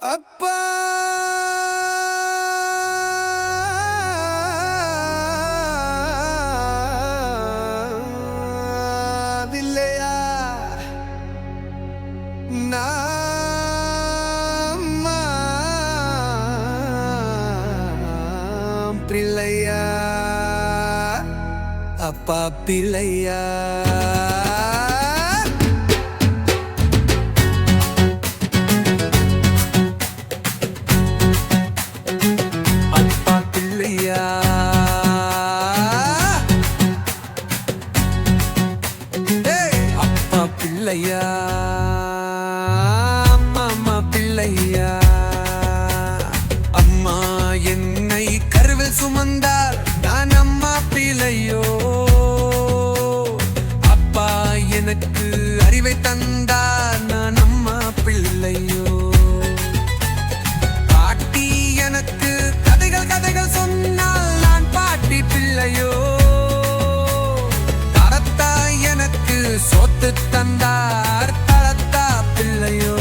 அப்பா வில்லையா நாம் பிள்ளையா அப்பா பிள்ளையா அப்பா பிள்ளையா அம்மா பிள்ளையா அம்மா என்னை கருவில் சுமந்தார் நான் அம்மா பிள்ளையோ அப்பா எனக்கு அறிவை தந்தார் நான் அம்மா பிள்ளையோ பாட்டி எனக்கு கதைகள் கதைகள் சொன்னால் நான் பாட்டி பிள்ளையோ சொத்து தந்தார் தரத்தா பிள்ளையோ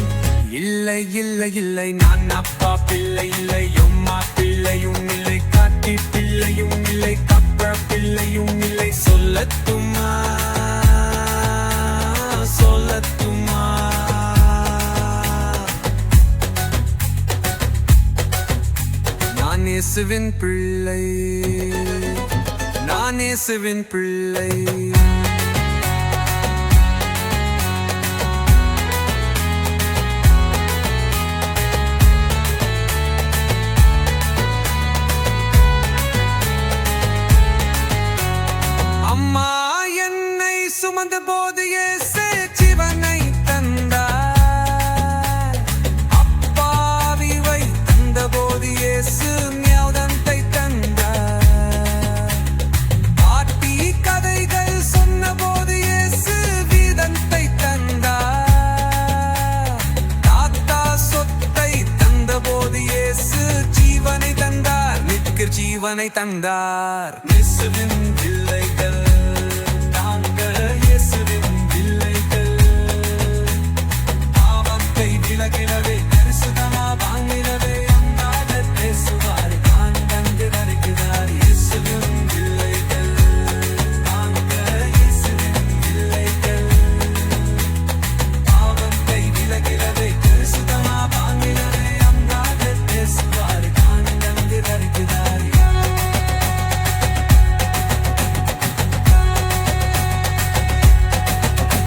இல்லை இல்லை இல்லை நான் அப்பா பிள்ளை இல்லை அம்மா பிள்ளையும் இல்லை காட்டி பிள்ளையும் இல்லை கப்ப பிள்ளையும் இல்லை சொல்லத்துமா சொல்லத்துமா நான் இயேசுவின் பிள்ளை நான் இயேசுவின் பிள்ளை சுமந்த போது இயேசு ஜீவனை தந்தார் அப்பாவிவை தந்த போது இயேசு ஞானத்தை தந்தார் பாட்டி கதைகள் சொன்ன போது இயேசு வீதத்தை தந்தார் தாத்தா சொத்தை தந்த போது இயேசு ஜீவனை தந்தார் நிற்கிற ஜீவனை தந்தார் இயேசுவின் பிள்ளைகள் விலகினவே